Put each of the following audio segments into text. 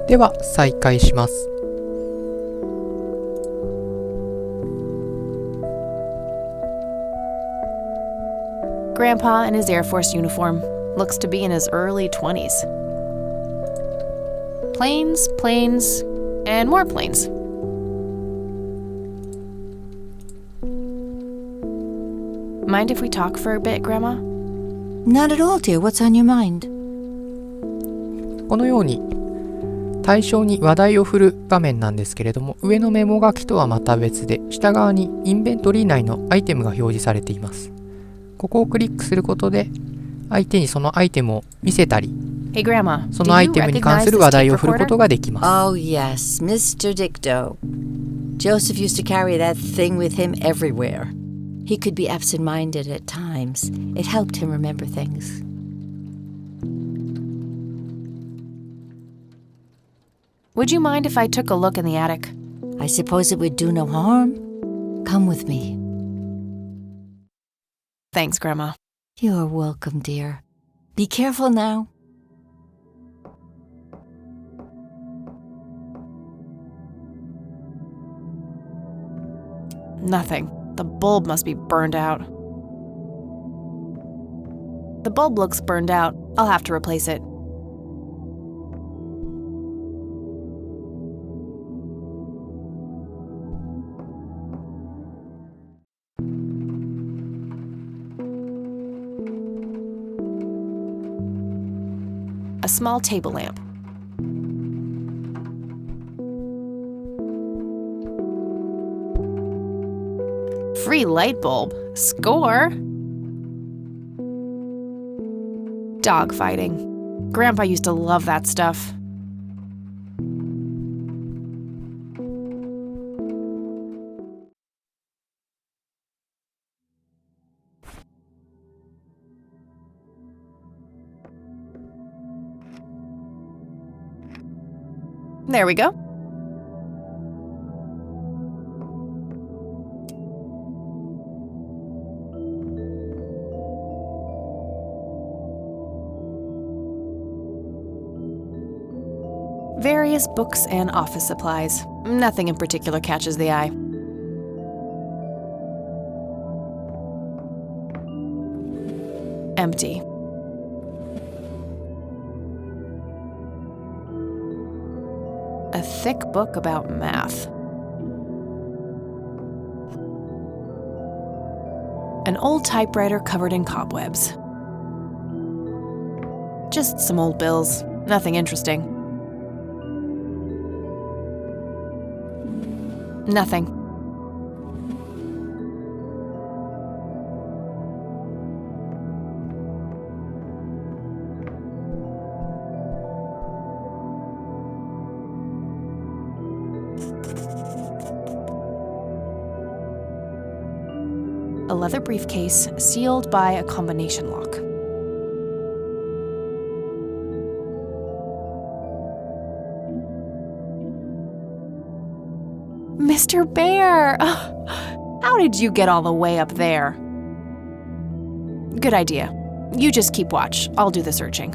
では再開します。Grandpa in his Air Force uniform looks to be in his early 20s. Planes, planes, and more planes. Mind if we talk for a bit, Grandma? Not at all, dear. What's on your mind? このように対象に話題を振る画面なんですけれども、上のメモ書きとはまた別で下側にインベントリー内のアイテムが表示されています。ここをクリックすることで相手にそのアイテムを見せたり、 Hey, Grandma, そのアイテムに関する話題を振ることができます。 Oh, yes, Mr. Dicto. Joseph used to carry that thing with him everywhere. He could be absent-minded at times. It helped him remember things. Would you mind if I took a look in the attic? I suppose it would do no harm. Come with me. Thanks, Grandma. You're welcome, dear. Be careful now. Nothing. The bulb must be burned out. The bulb looks burned out. I'll have to replace it. A small table lamp. Free light bulb. Score! Dog fighting. Grandpa used to love that stuff. There we go. Various books and office supplies. Nothing in particular catches the eye. Empty. A thick book about math. An old typewriter covered in cobwebs. Just some old bills. Nothing interesting. Nothing. A leather briefcase sealed by a combination lock. Mr. Bear! How did you get all the way up there? Good idea. You just keep watch. I'll do the searching.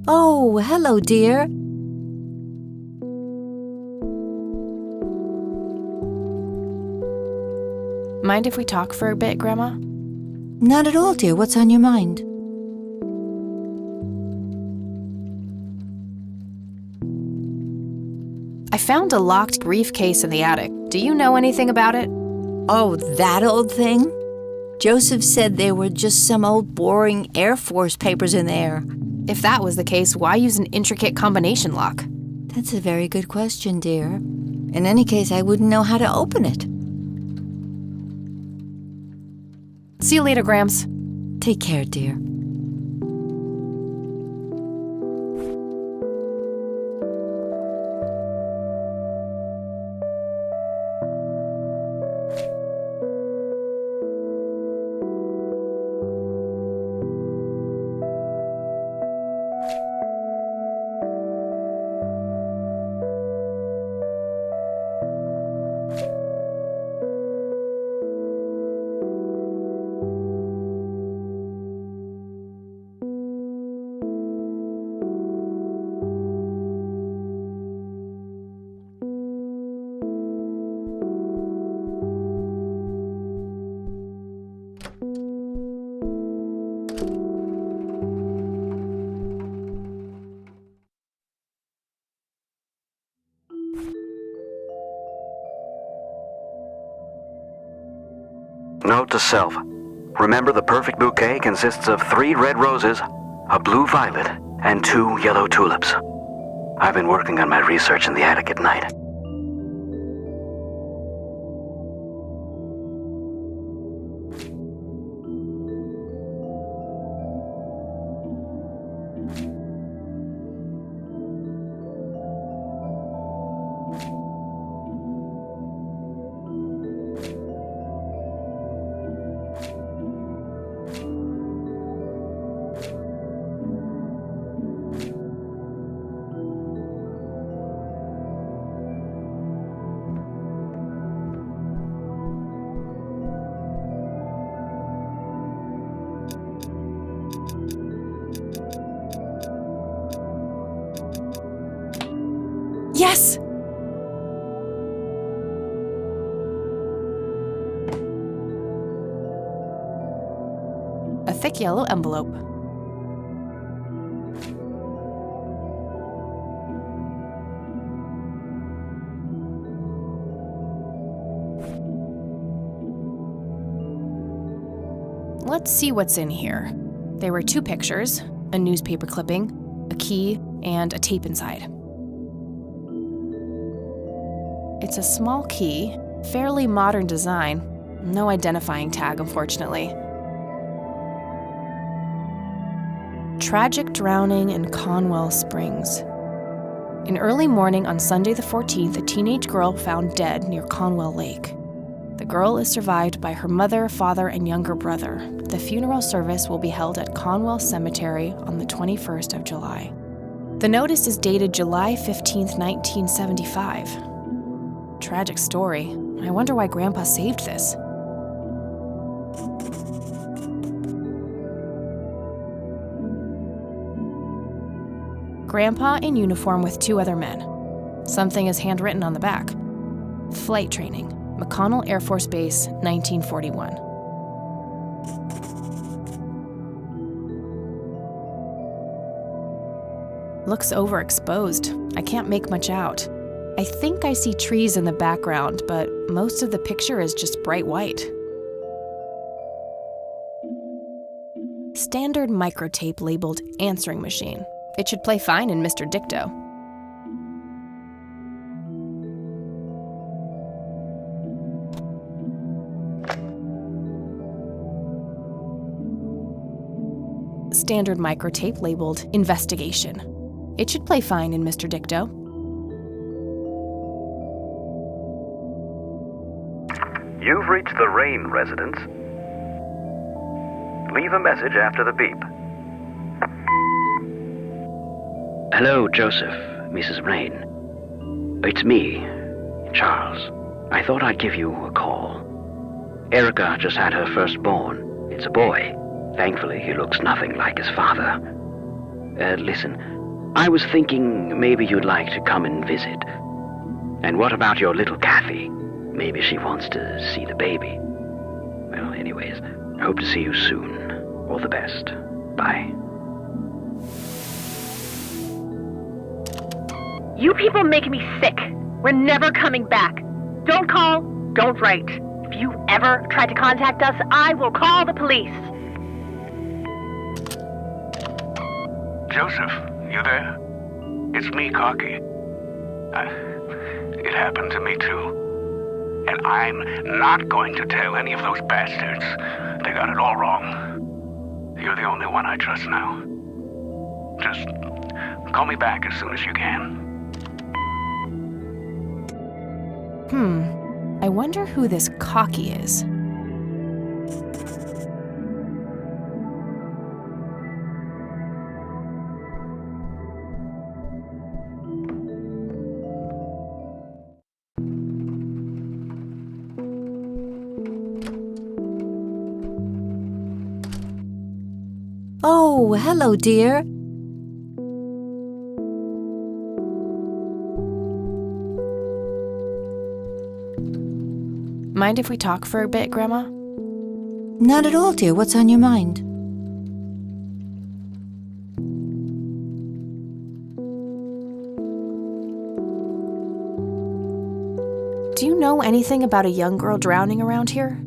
Oh, hello, dear. Mind if we talk for a bit, Grandma? Not at all, dear. What's on your mind? I found a locked briefcase in the attic. Do you know anything about it? Oh, that old thing? Joseph said there were just some old boring Air Force papers in there. If that was the case, why use an intricate combination lock? That's a very good question, dear. In any case, I wouldn't know how to open it. See you later, Grams. Take care, dear. Note to self. Remember, the perfect bouquet consists of 3 red roses, a blue violet, and 2 yellow tulips. I've been working on my research in the attic at night. Yes! A thick yellow envelope. Let's see what's in here. There were 2 pictures, a newspaper clipping, a key, and a tape inside. It's a small key, fairly modern design. No identifying tag, unfortunately. Tragic drowning in Conwell Springs. In early morning on Sunday the 14th, a teenage girl found dead near Conwell Lake. The girl is survived by her mother, father, and younger brother. The funeral service will be held at Conwell Cemetery on the 21st of July. The notice is dated July 15th, 1975. Tragic story. I wonder why Grandpa saved this. Grandpa in uniform with 2 other men. Something is handwritten on the back. Flight training, McConnell Air Force Base, 1941. Looks overexposed. I can't make much out. I think I see trees in the background, but most of the picture is just bright white. Standard microtape labeled answering machine. It should play fine in Mr. Dicto. Standard microtape labeled investigation. It should play fine in Mr. Dicto. You've reached the Rain residence. Leave a message after the beep. Hello, Joseph, Mrs. Rain. It's me, Charles. I thought I'd give you a call. Erica just had her firstborn. It's a boy. Thankfully, he looks nothing like his father. Listen, I was thinking maybe you'd like to come and visit. And what about your little Kathy? Maybe she wants to see the baby. Well, anyways, I hope to see you soon. All the best. Bye. You people make me sick. We're never coming back. Don't call, don't write. If you ever try to contact us, I will call the police. Joseph, you there? It's me, Cocky. It happened to me too. And I'm not going to tell any of those bastards. They got it all wrong. You're the only one I trust now. Just call me back as soon as you can. I wonder who this Cocky is. Oh, hello, dear. Mind if we talk for a bit, Grandma? Not at all, dear. What's on your mind? Do you know anything about a young girl drowning around here?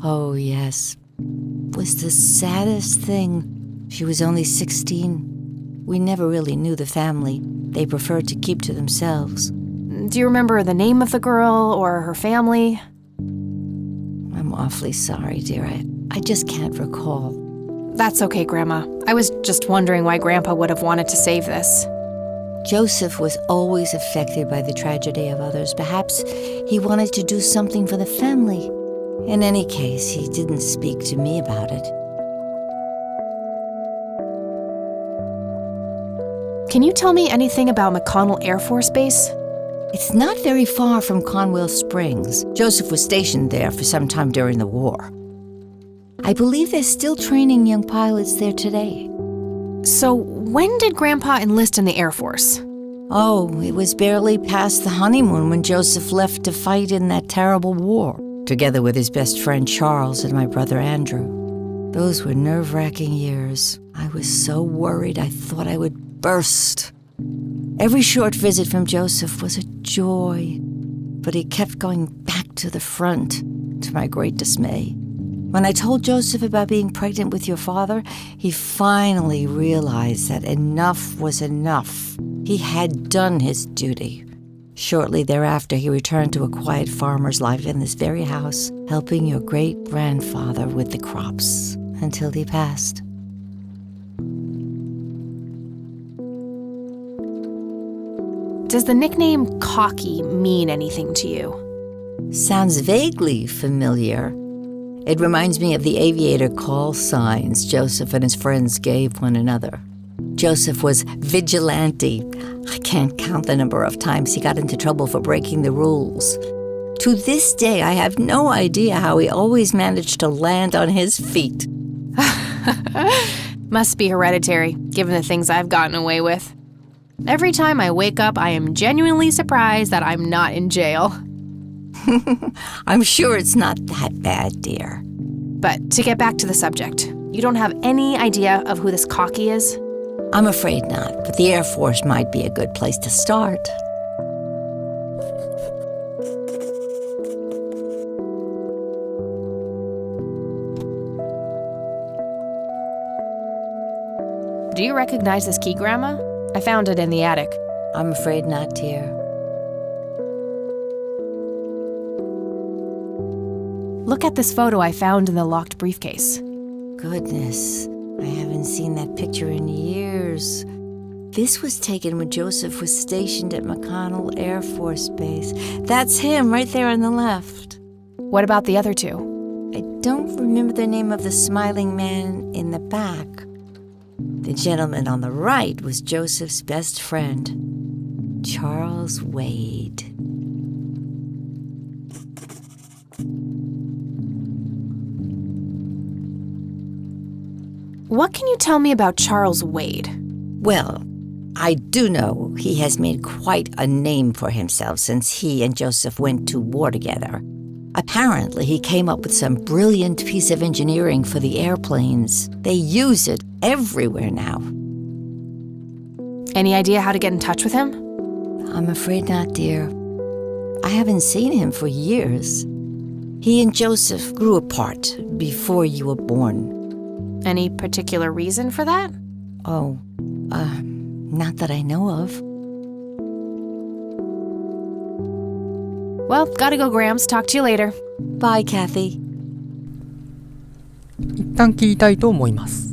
Oh, yes. Was the saddest thing. She was only 16. We never really knew the family. They preferred to keep to themselves. Do you remember the name of the girl or her family? I'm awfully sorry, dear. I just can't recall. That's okay, Grandma. I was just wondering why Grandpa would have wanted to save this. Joseph was always affected by the tragedy of others. Perhaps he wanted to do something for the family. In any case, he didn't speak to me about it. Can you tell me anything about McConnell Air Force Base? It's not very far from Conwell Springs. Joseph was stationed there for some time during the war. I believe they're still training young pilots there today. So, when did Grandpa enlist in the Air Force? Oh, it was barely past the honeymoon when Joseph left to fight in that terrible war, together with his best friend Charles and my brother Andrew. Those were nerve-wracking years. I was so worried I thought I would burst. Every short visit from Joseph was a joy, but he kept going back to the front, to my great dismay. When I told Joseph about being pregnant with your father, he finally realized that enough was enough. He had done his duty. Shortly thereafter, he returned to a quiet farmer's life in this very house, helping your great-grandfather with the crops, until he passed. Does the nickname Cocky mean anything to you? Sounds vaguely familiar. It reminds me of the aviator call signs Joseph and his friends gave one another. Joseph was vigilante. I can't count the number of times he got into trouble for breaking the rules. To this day, I have no idea how he always managed to land on his feet. Must be hereditary, given the things I've gotten away with. Every time I wake up, I am genuinely surprised that I'm not in jail. I'm sure it's not that bad, dear. But to get back to the subject, you don't have any idea of who this Cocky is? I'm afraid not, but the Air Force might be a good place to start. Do you recognize this key, Grandma? I found it in the attic. I'm afraid not, dear. Look at this photo I found in the locked briefcase. Goodness, I haven't seen that picture in years. This was taken when Joseph was stationed at McConnell Air Force Base. That's him right there on the left. What about the other two? I don't remember the name of the smiling man in the back. The gentleman on the right was Joseph's best friend, Charles Wade. What can you tell me about Charles Wade? Well, I do know he has made quite a name for himself since he and Joseph went to war together. Apparently, he came up with some brilliant piece of engineering for the airplanes. They use it everywhere now. Any idea how to get in touch with him? I'm afraid not, dear. I haven't seen him for years. He and Joseph grew apart before you were born. Any particular reason for that? Oh, not that I know of. Well, gotta go, Grams. Talk to you later. Bye, Kathy. 一旦切りたいと思います。